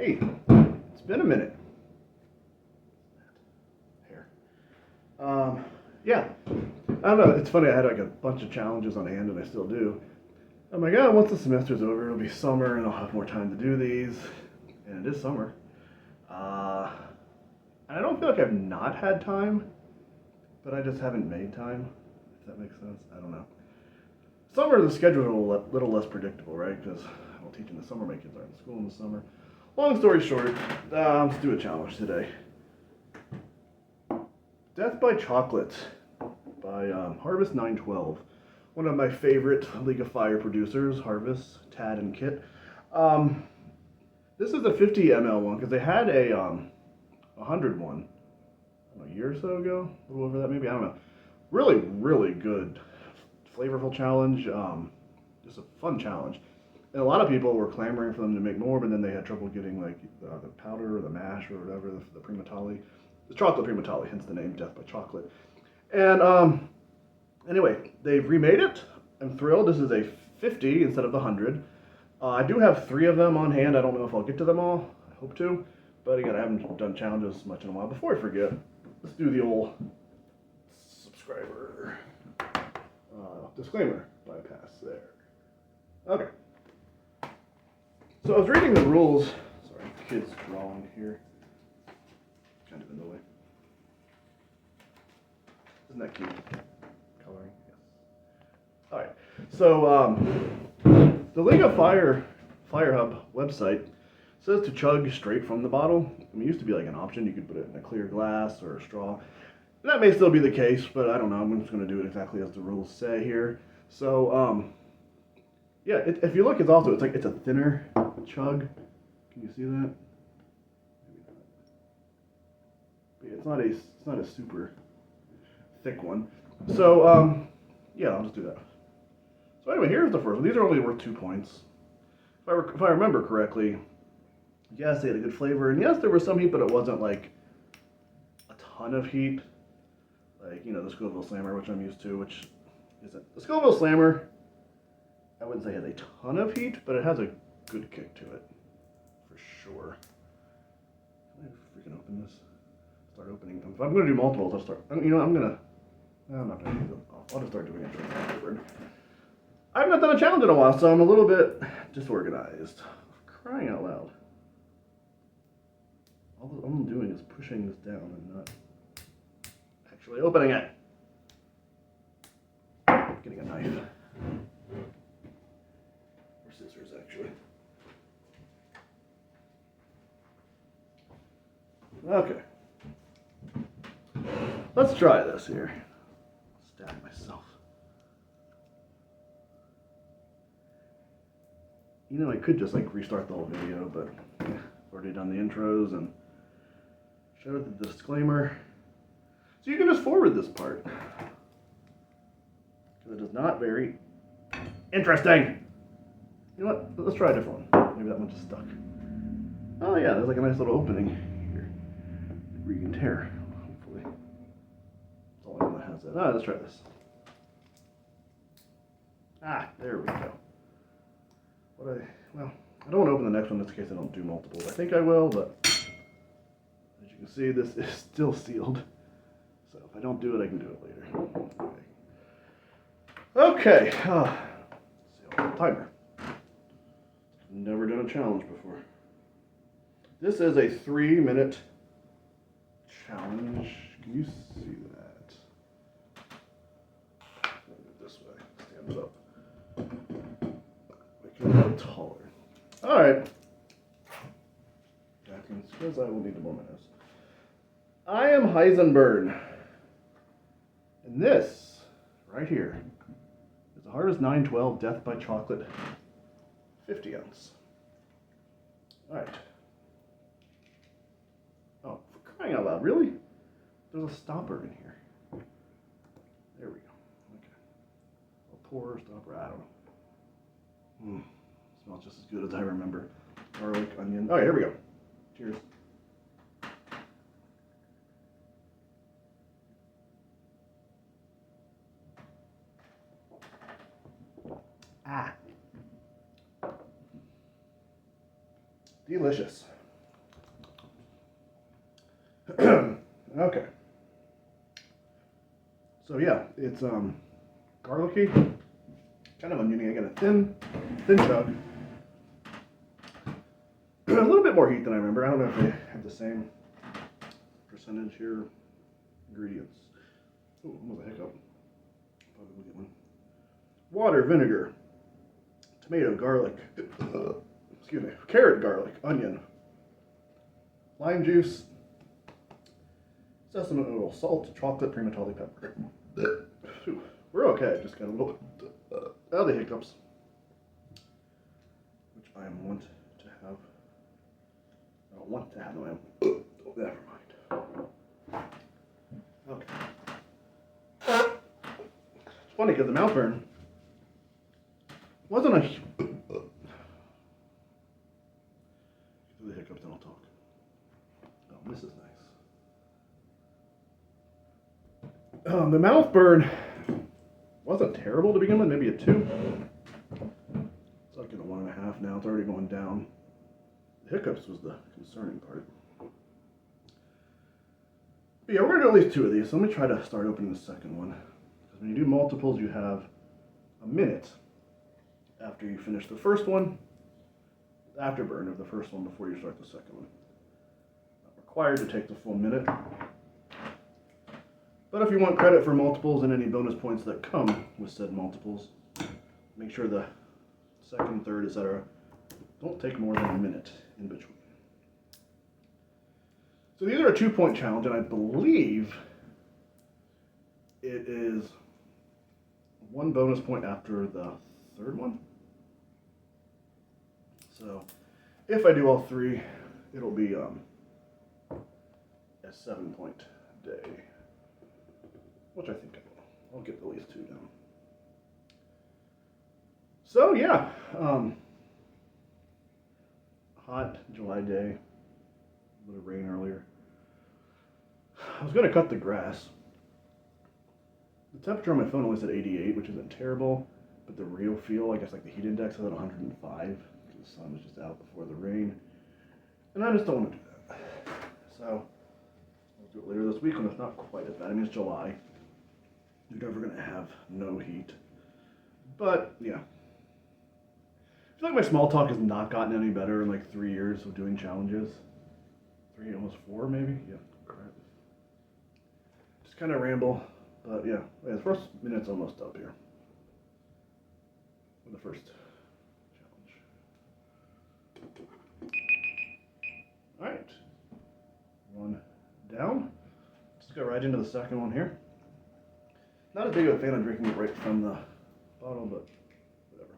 Hey, it's been a minute. Here. Yeah. I don't know. It's funny. I had like a bunch of challenges on hand, and I still do. I'm like, oh, once the semester's over, it'll be summer, and I'll have more time to do these. And it is summer. And I don't feel like I've not had time, but I just haven't made time. If that makes sense. I don't know. Summer, the schedule is a little less predictable, right? Because I'm teaching the summer. My kids aren't in school in the summer. Long story short, let's do a challenge today. Death by Chocolate by Harvest 912. One of my favorite League of Fire producers, Harvest, Tad, and Kit. This is a 50 ml one because they had a 100 one a year or so ago, a little over that maybe, I don't know. Really, really good, flavorful challenge. Just a fun challenge. And a lot of people were clamoring for them to make more, but then they had trouble getting like the powder or the mash or whatever, the primatali. The chocolate primatali, hence the name Death by Chocolate. And anyway, they've remade it. I'm thrilled. This is a 50 instead of the 100. I do have 3 of them on hand. I don't know if I'll get to them all. I hope to. But again, I haven't done challenges much in a while. Before I forget, let's do the old subscriber disclaimer bypass there. Okay. So I was reading the rules. Sorry, kids drawing here. Kind of in the way. Isn't that cute? Coloring, yes. All right. So the League of Fire Hub website says to chug straight from the bottle. I mean, it used to be like an option. You could put it in a clear glass or a straw. And that may still be the case, but I don't know. I'm just going to do it exactly as the rules say here. So yeah, if you look, it's a thinner chug. Can you see that? Maybe not. But yeah, it's not a super thick one. So yeah, I'll just do that. So anyway, here's the first one. These are only worth 2 points. If I remember correctly, yes, they had a good flavor, and yes, there was some heat, but it wasn't like a ton of heat. Like, you know, the Scoville Slammer, which I'm used to, which isn't. The Scoville Slammer, I wouldn't say has a ton of heat, but it has a good kick to it, for sure. Can I freaking open this? Start opening them. If I'm going to do multiples, I'll start. You know, I'm not going to do them. I'll just start doing it afterward. I've not done a challenge in a while, so I'm a little bit disorganized. For crying out loud. All I'm doing is pushing this down and not actually opening it. Getting a knife. Or scissors, actually. Okay. Let's try this here. Stab myself. You know, I could just like restart the whole video, but I've already done the intros and showed the disclaimer. So you can just forward this part. Because it is not very interesting. You know what? Let's try a different one. Maybe that one just stuck. Oh yeah, there's like a nice little opening here. Where you can tear, hopefully. That's the only one that has that. Let's try this. There we go. Well, I don't want to open the next one just in case I don't do multiples. I think I will, but as you can see, this is still sealed. So if I don't do it, I can do it later. Okay. Seal timer. Never done a challenge before. This is a 3-minute challenge. Can you see that? I'll do it this way. Stand it up. A little taller. Alright. Because I will need more minutes. I am Heisenberg. And this, right here, is the Harvest 912 Death by Chocolate 50 ounce. Alright. Oh, for crying out loud, really? There's a stopper in here. There we go. Okay. A pour, stopper, I don't know. Smells just as good as I remember. Garlic, onion. Oh, yeah, here we go. Cheers. Delicious. Okay. So yeah, it's garlicky, kind of oniony. I got a thin chug. A little bit more heat than I remember. I don't know if they have the same percentage here. Ingredients. Oh, almost a hiccup. Probably will get one. Water, vinegar, tomato, garlic, excuse me, carrot, garlic, onion, lime juice, sesame oil, salt, chocolate, primatelli pepper. We're okay. Just got a little the hiccups, which I want to have. I don't want to have them. Oh, never mind. Okay. It's funny because the mouth burn wasn't a. Do the hiccups, then I'll talk. Oh, this is nice. The mouth burn wasn't terrible to begin with, maybe a 2. It's like in a 1.5 now. It's already going down. The hiccups was the concerning part. But yeah, we're gonna do at least 2 of these. So let me try to start opening the second one. Because when you do multiples, you have a minute after you finish the first one, afterburn of the first one before you start the second one. Not required to take the full minute. But if you want credit for multiples and any bonus points that come with said multiples, make sure the second, third, etc. don't take more than a minute in between. So these are a 2-point challenge, and I believe it is 1 bonus point after the third one. So if I do all 3, it'll be a 7-point day, which I think I will. I'll get at least 2 down. So yeah, hot July day, a bit of rain earlier. I was going to cut the grass. The temperature on my phone only said 88, which isn't terrible, but the real feel, I guess like the heat index is at 105. The sun was just out before the rain, and I just don't want to do that. So I'll do it later this week when it's not quite as bad. I mean, it's July. You're never going to have no heat. But yeah, I feel like my small talk has not gotten any better in like 3 years of doing challenges. 3, almost 4 maybe. Yeah, crap. Just kind of ramble. But yeah, the first minute's almost up here. For the first challenge. Alright. 1 down. Let's go right into the second one here. Not as big of a fan of drinking it right from the bottle, but whatever.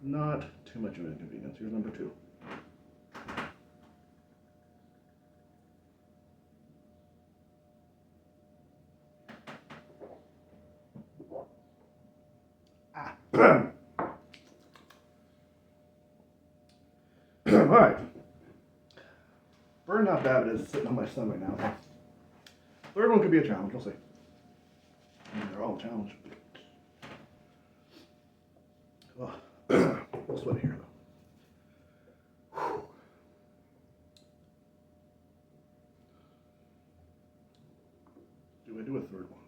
Not too much of an inconvenience. Here's number 2. Alright. Burn not bad, but it's sitting on my stomach now. Third one could be a challenge, we'll see. I mean, they're all a challenge. Oh, a little sweaty here though. Whew. Do I do a third one?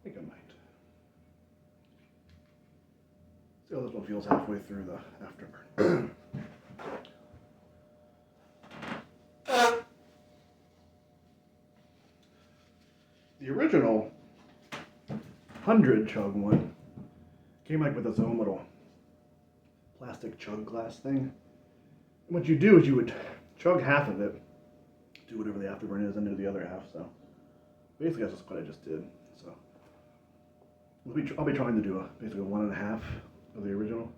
I think I might. See how this one feels halfway through the afterburn. The original 100 chug one came like with its own little plastic chug glass thing. And what you do is you would chug half of it, do whatever the afterburn is, and do the other half. So basically that's just what I just did. So I'll be trying to do basically 1.5 of the original.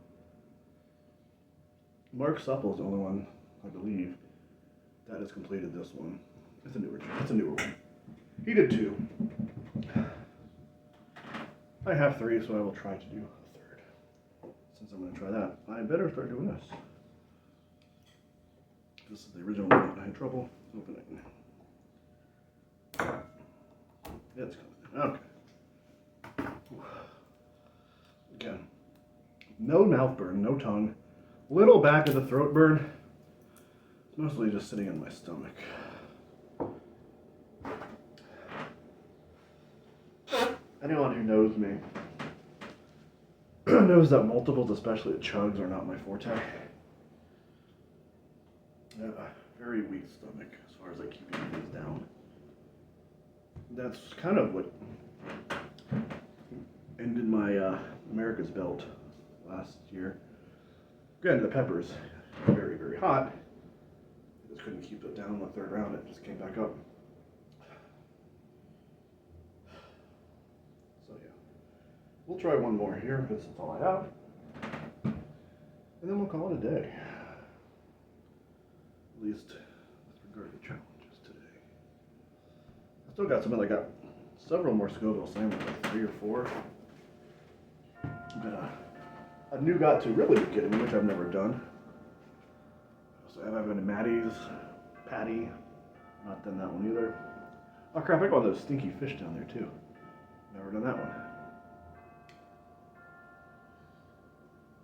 Mark Supple's the only one, I believe, that has completed this one. It's a newer one. He did 2. I have 3, so I will try to do a third. Since I'm going to try that, I better start doing this. This is the original one that I had trouble opening. It's coming. Okay. Again, no mouth burn, no tongue. Little back of the throat burn. It's mostly just sitting in my stomach. anyone who knows me knows that multiples, especially at chugs, are not my forte. I have a very weak stomach as far as like keeping things down. That's kind of what ended my America's belt last year. Granted, the peppers were very, very hot. I just couldn't keep it down in the third round. It just came back up. So yeah, we'll try one more here because that's all I have, and then we'll call it a day. At least with regard to challenges today. I still got some. I got several more Scoville sandwiches, like 3 or 4. But a new got to really beginning, which I've never done. So I haven't been to Maddie's patty. Not done that one either. Oh crap! I got one of those stinky fish down there too. Never done that one.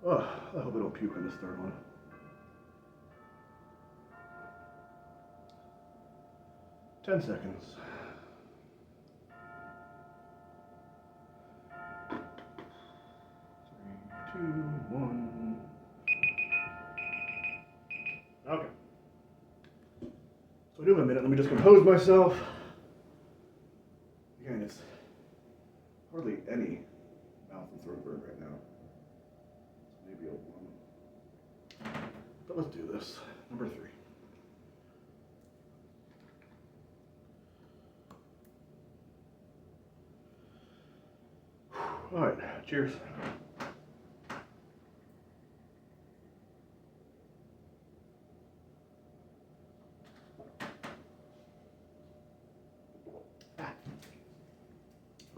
Oh, I hope I don't puke on this third one. 10 seconds. 3, 2, 1. Okay. So I do have a minute. Let me just compose myself. Again, it's hardly any mouth and throat burn right now. So maybe a 1. But let's do this. Number 3. All right, cheers.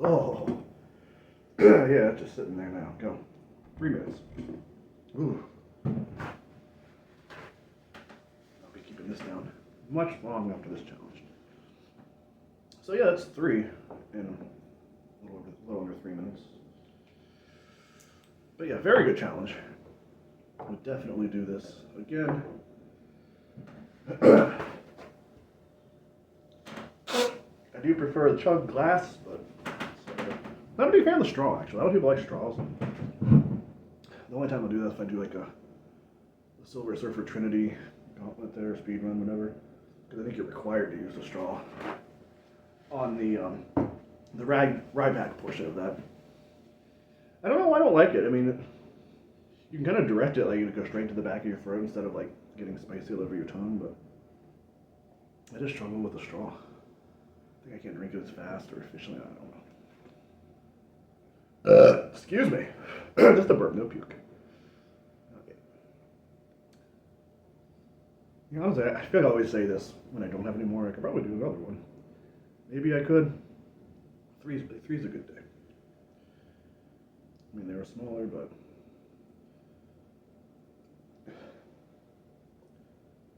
Oh, yeah, it's just sitting there now. Go. 3 minutes. Ooh. I'll be keeping this down much long after this challenge. So yeah, that's 3 in a little under 3 minutes. But yeah, very good challenge. I would definitely do this again. I do prefer the chug glass, but not a big fan of the straw, actually. A lot of people like straws. The only time I'll do that is if I do like a Silver Surfer Trinity gauntlet there, speed run, whatever. Because I think you're required to use the straw on the ryback portion of that. I don't know why I don't like it. I mean, you can kind of direct it like to go straight to the back of your throat instead of like getting spicy all over your tongue, but I just struggle with the straw. I think I can't drink it as fast or efficiently. I don't know. Excuse me. Just a burp, no puke. Okay. You know, honestly, I feel like I always say this when I don't have any more. I could probably do another one. Maybe I could. Three's a good day. I mean, they were smaller, but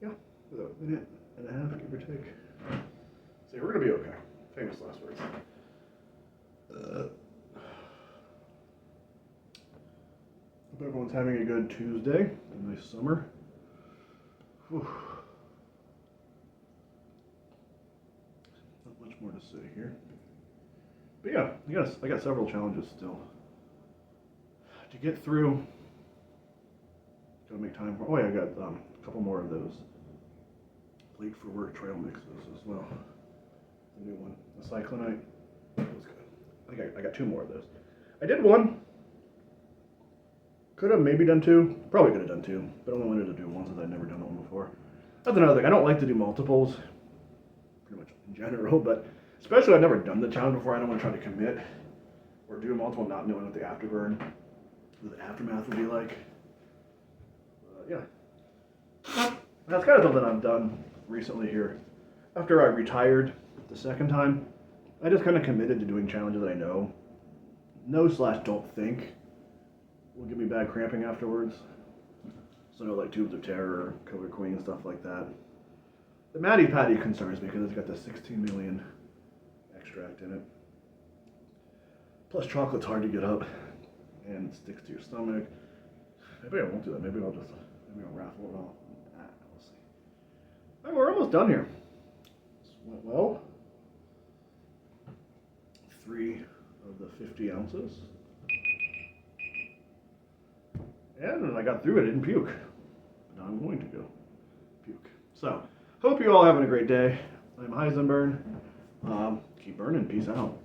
yeah, about a minute and a half, give or take. So we're gonna be okay. Famous last words. Hope everyone's having a good Tuesday. A nice summer. Whew. Not much more to say here. But yeah, I got several challenges still to get through. Gotta make time for. Oh yeah, I got a couple more of those Late for Work trail mixes as well. The new one, the cyclonite. That was good. I got 2 more of those. I did 1. Could have maybe done 2. Probably could have done 2, but I only wanted to do 1 since I'd never done one before. That's another thing. I don't like to do multiples, pretty much in general, but especially I've never done the challenge before. I don't want to try to commit or do a multiple not knowing what the afterburn, what the aftermath would be like. Yeah. That's kind of something I've done recently here. After I retired the second time, I just kind of committed to doing challenges that I know don't think will give me bad cramping afterwards. So no like Tubes of Terror, Killer Queen, stuff like that. The Maddie Patty concerns me because it's got the 16 million extract in it. Plus chocolate's hard to get up and it sticks to your stomach. Maybe I won't do that. Maybe I'll raffle it off. We'll see. All right, we're almost done here. This went well. 3 of the 50 ounces. And when I got through it, I didn't puke. But now I'm going to go puke. So, hope you all having a great day. I'm Heisenberg. Keep burning. Peace out.